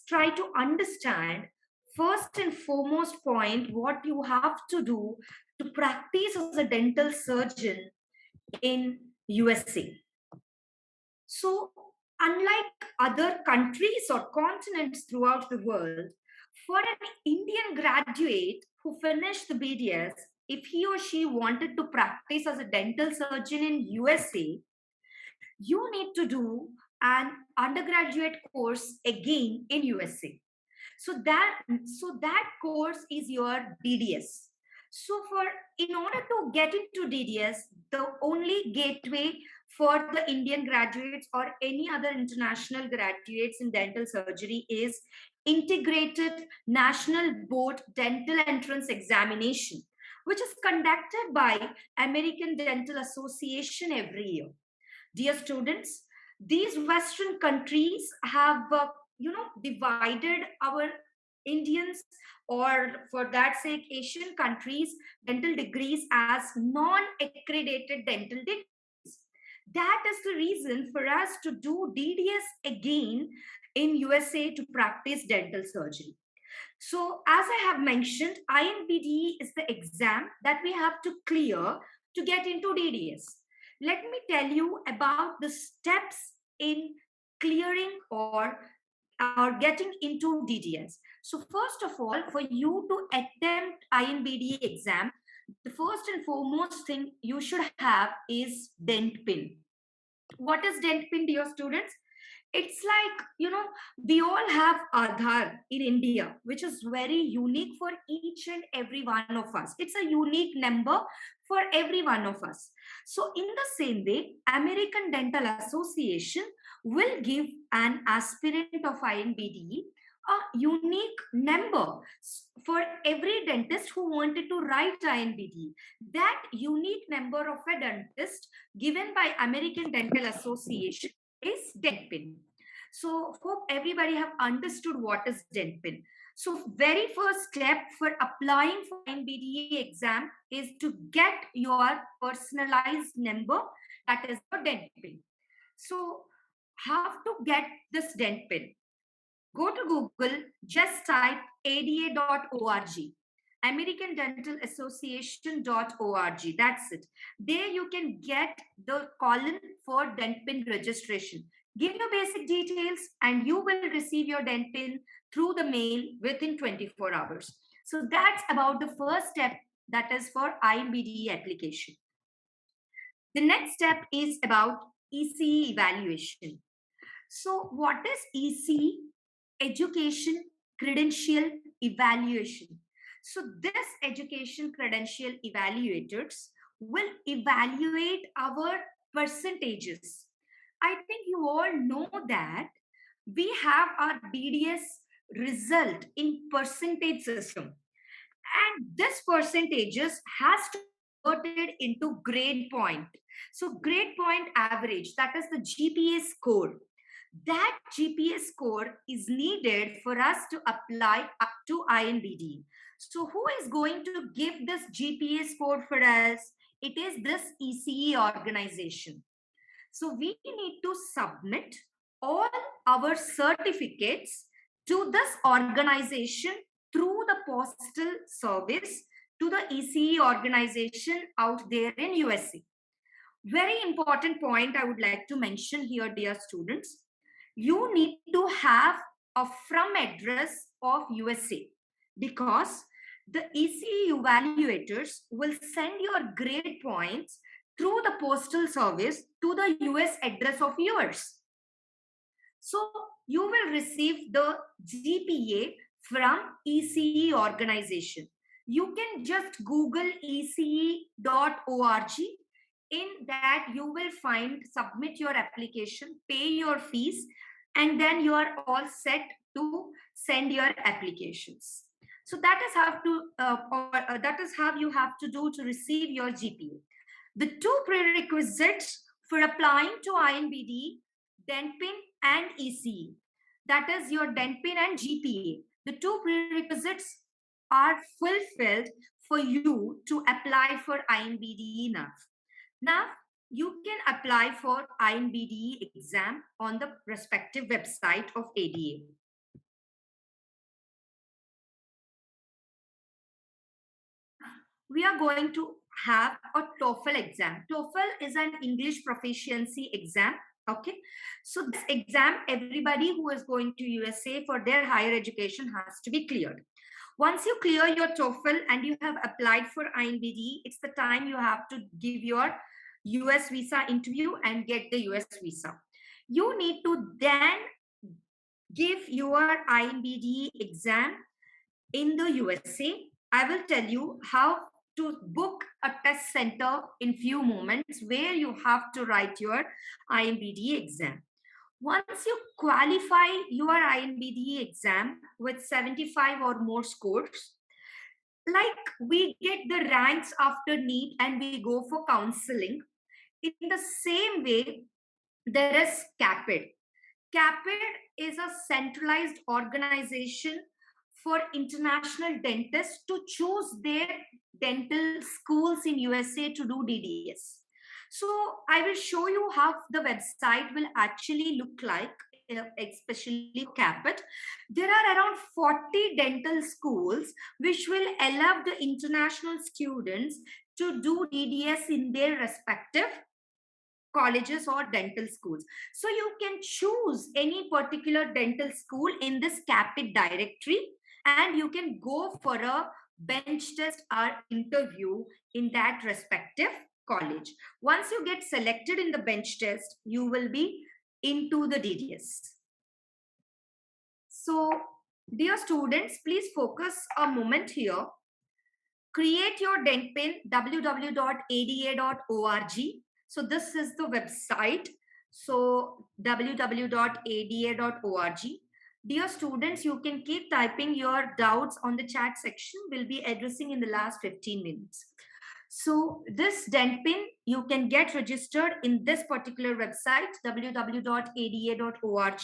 try to understand first and foremost point what you have to do to practice as a dental surgeon in USA. So, unlike other countries or continents throughout the world, for an Indian graduate who finished the BDS, if he or she wanted to practice as a dental surgeon in USA, you need to do an undergraduate course again in USA. So that course is your DDS. So for in order to get into DDS, the only gateway for the Indian graduates or any other international graduates in dental surgery is integrated national board dental entrance examination, which is conducted by American Dental Association every year. Dear students, these Western countries have, divided our Indians, or for that sake, Asian countries, dental degrees as non-accredited dental degrees. That is the reason for us to do DDS again in USA to practice dental surgery. So, as I have mentioned, INBDE is the exam that we have to clear to get into DDS. Let me tell you about the steps in clearing or getting into DDS. So, first of all, for you to attempt INBDE exam, the first and foremost thing you should have is Dent pin. What is Dent pin, dear students? It's like, we all have Aadhaar in India, which is very unique for each and every one of us. It's a unique number for every one of us. So in the same way, American Dental Association will give an aspirant of INBDE a unique number for every dentist who wanted to write INBDE. That unique number of a dentist given by American Dental Association is Dent pin. So hope everybody have understood what is Dent pin. So very first step for applying for INBDE exam is to get your personalized number, that is your Dent pin. So how to get this Dent pin? Go to Google, just type ada.org. American Dental Association.org. That's it. There you can get the column for Dent pin registration. Give your basic details and you will receive your Dent pin through the mail within 24 hours. So that's about the first step, that is for INBDE application. The next step is about ECE evaluation. So what is ECE? Education Credential Evaluation. So this education credential evaluators will evaluate our percentages. I think you all know that we have our DDS result in percentage system, and this percentages has to be converted into grade point. So grade point average, that is the GPA score. That GPA score is needed for us to apply up to INBDE. So who is going to give this GPA score for us? It is this ECE organization. So we need to submit all our certificates to this organization through the postal service to the ECE organization out there in USA. Very important point I would like to mention here, dear students. You need to have a from address of USA, because the ECE evaluators will send your grade points through the postal service to the US address of yours. So you will receive the GPA from ECE organization. You can just Google ece.org. In that you will find submit your application, pay your fees, and then you are all set to send your applications. So that is how you have to do to receive your GPA. The two prerequisites for applying to INBDE, Dent pin and ECE, that is your Dent pin and GPA. The two prerequisites are fulfilled for you to apply for INBDE now. Now, you can apply for INBDE exam on the respective website of ADA. we are going to have a TOEFL exam. TOEFL is an English proficiency exam. Okay, so this exam, everybody who is going to USA for their higher education has to be cleared. Once you clear your TOEFL and you have applied for INBDE, it's the time you have to give your US visa interview and get the US visa. You need to then give your INBDE exam in the USA. I will tell you how to book a test center in few moments where you have to write your INBDE exam. Once you qualify your INBDE exam with 75 or more scores, like we get the ranks after NEET and we go for counseling, in the same way, there is CAPID. CAPID is a centralized organization for international dentists to choose their dental schools in USA to do DDS. So I will show you how the website will actually look like, especially CAPID. There are around 40 dental schools which will allow the international students to do DDS in their respective colleges or dental schools. So you can choose any particular dental school in this CAPID directory and you can go for a bench test or interview in that respective college. Once you get selected in the bench test, you will be into the DDS. So, dear students, please focus a moment here. Create your dent pin, www.ada.org. So this is the website. So www.ada.org. Dear students, you can keep typing your doubts on the chat section. We'll be addressing in the last 15 minutes. So this dent pin, you can get registered in this particular website, www.ada.org.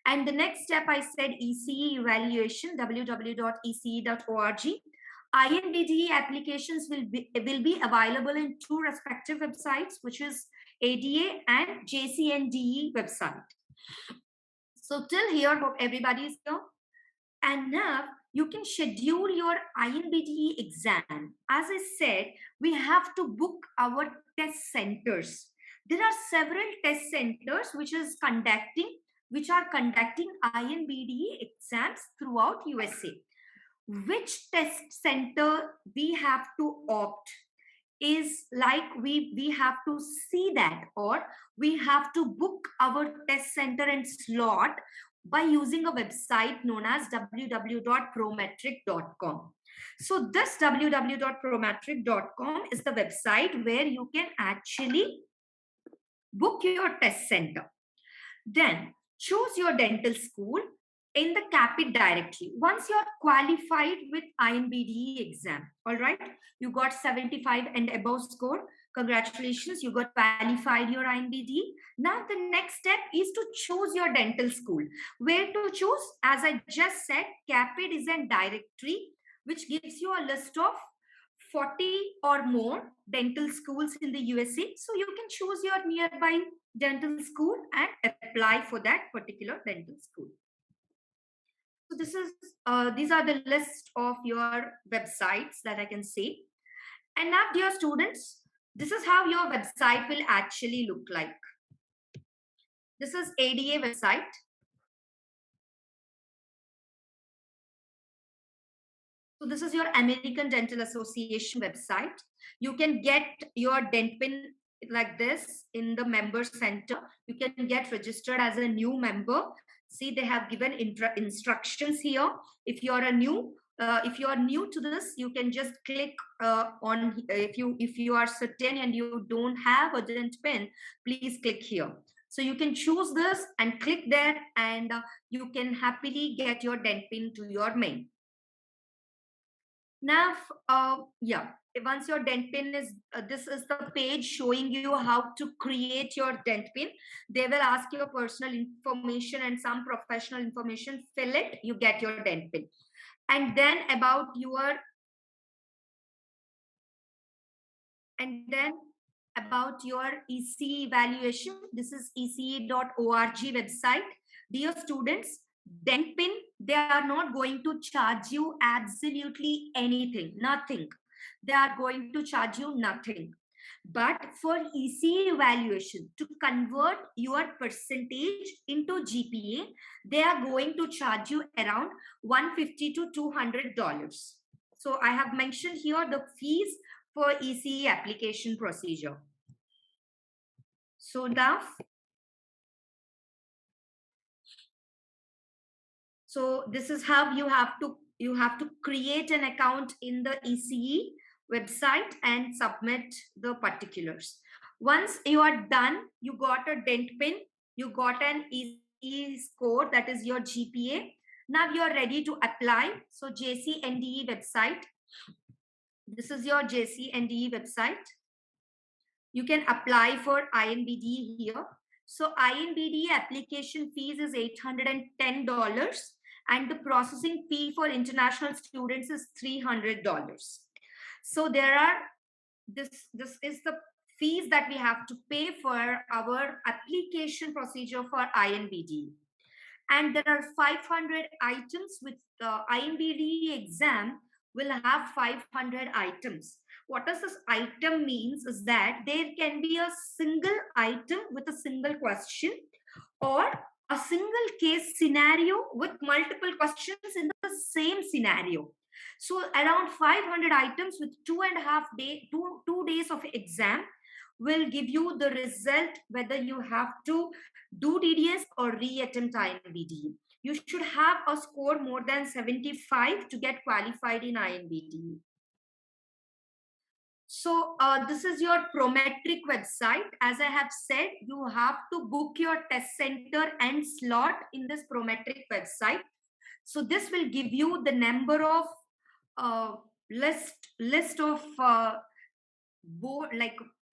And the next step I said ECE evaluation, www.ece.org. INBDE applications will be available in two respective websites, which is ADA and JCNDE website. So till here, hope everybody is here. And now you can schedule your INBDE exam. As I said, we have to book our test centers. There are several test centers which are conducting INBDE exams throughout USA. Which test center we have to opt is like we have to see that, or we have to book our test center and slot by using a website known as www.prometric.com. So this www.prometric.com is the website where you can actually book your test center. Then choose your dental school in the CAPID directory. Once you're qualified with INBDE exam, all right, you got 75 and above score. Congratulations, you got qualified your INBDE. Now the next step is to choose your dental school. Where to choose? As I just said, CAPID is a directory which gives you a list of 40 or more dental schools in the USA. So you can choose your nearby dental school and apply for that particular dental school. So this is these are the list of your websites that I can see. And now, dear students, this is how your website will actually look like. This is ADA website. So this is your American Dental Association website. You can get your dent pin like this in the member center. You can get registered as a new member. See, they have given instructions here. If you are new to this, you can just click on, if you are certain and you don't have a dent pin, please click here. So you can choose this and click there, and you can happily get your dent pin to your mail. Now, once your dent pin is, this is the page showing you how to create your dent pin. They will ask your personal information and some professional information. Fill it, you get your dent pin. And then about your ECE evaluation. This is ece.org website. Dear students, dent pin, they are not going to charge you absolutely anything, nothing. they are going to charge you nothing. But for ECE evaluation, to convert your percentage into GPA, they are going to charge you around $150 to $200. So I have mentioned here the fees for ECE application procedure. So now, so this is how you have to create an account in the ECE website and submit the particulars. Once you are done, you got a dent pin, you got an ECE score, that is your GPA. Now you are ready to apply. So JCNDE website. This is your JCNDE website. You can apply for INBDE here. So INBDE application fees is $810 and the processing fee for international students is $300. So this is the fees that we have to pay for our application procedure for INBDE. And there are 500 items with the INBDE exam will have 500 items. What does this item means is that there can be a single item with a single question or a single case scenario with multiple questions in the same scenario. So around 500 items with 2 days of exam will give you the result whether you have to do DDS or re-attempt INBDE. You should have a score more than 75 to get qualified in INBDE. So this is your Prometric website. As I have said, you have to book your test center and slot in this Prometric website. So this will give you the number of list of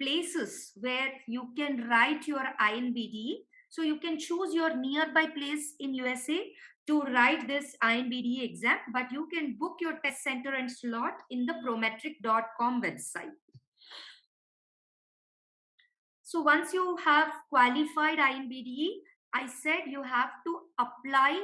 places where you can write your INBDE. So you can choose your nearby place in USA to write this INBDE exam, but you can book your test center and slot in the prometric.com website. So once you have qualified INBDE, I said you have to apply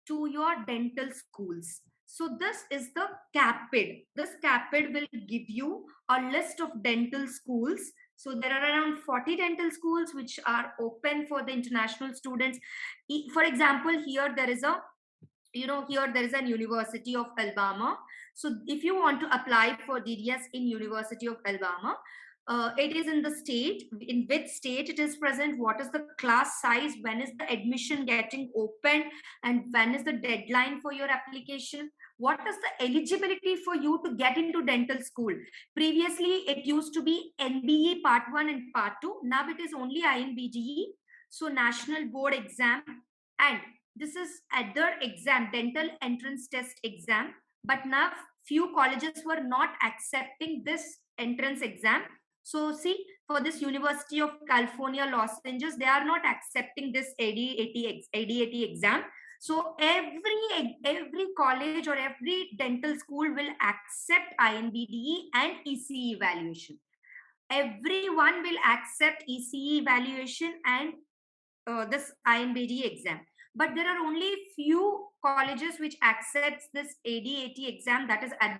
to your dental schools. So this is the CAPID. This CAPID will give you a list of dental schools. So there are around 40 dental schools which are open for the international students. For example, here there is a an University of Alabama. So if you want to apply for DDS in University of Alabama, it is in the state, in which state it is present, what is the class size, when is the admission getting opened, and when is the deadline for your application, what is the eligibility for you to get into dental school. Previously, it used to be NBE Part 1 and Part 2. Now it is only INBDE, so National Board Exam, and this is other exam, dental entrance test exam. But now few colleges were not accepting this entrance exam. So see, for this University of California, Los Angeles, they are not accepting this AD80 exam. So every college or every dental school will accept INBDE and ECE evaluation. Everyone will accept ECE evaluation and this INBDE exam. But there are only few colleges which accepts this AD80 exam, that is a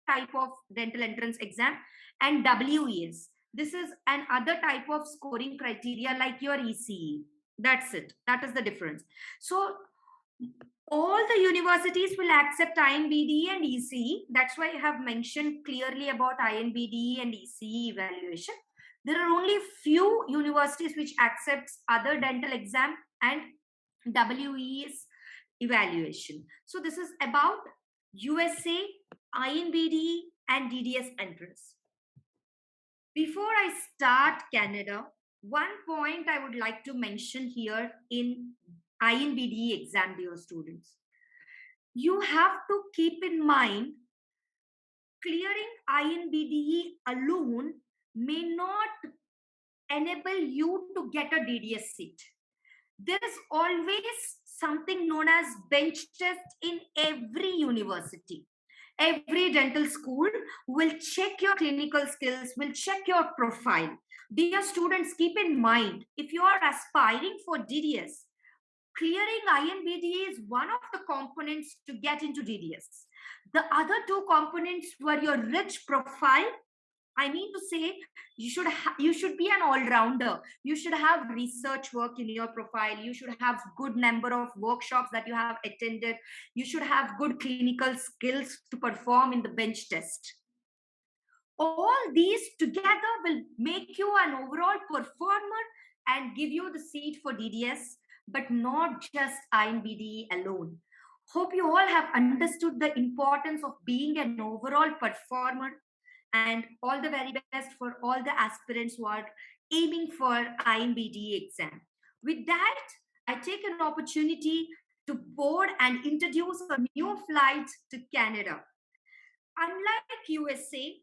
type of dental entrance exam, and WES. This is another type of scoring criteria like your ECE. That's it. That is the difference. So all the universities will accept INBDE and ECE. That's why I have mentioned clearly about INBDE and ECE evaluation. There are only few universities which accepts other dental exam and WES evaluation. So this is about USA, INBDE and DDS entrance. Before I start Canada, one point I would like to mention here in INBDE exam, dear students. You have to keep in mind, clearing INBDE alone may not enable you to get a DDS seat. There is always something known as bench test in every university. Every dental school will check your clinical skills, will check your profile. Dear students, keep in mind, if you are aspiring for DDS, clearing INBDE is one of the components to get into DDS. The other two components were your rich profile. I mean to say, you should be an all-rounder. You should have research work in your profile. You should have good number of workshops that you have attended. You should have good clinical skills to perform in the bench test. All these together will make you an overall performer and give you the seat for DDS, but not just INBDE alone. Hope you all have understood the importance of being an overall performer, and all the very best for all the aspirants who are aiming for INBDE exam. With that, I take an opportunity to board and introduce a new flight to Canada. Unlike USA,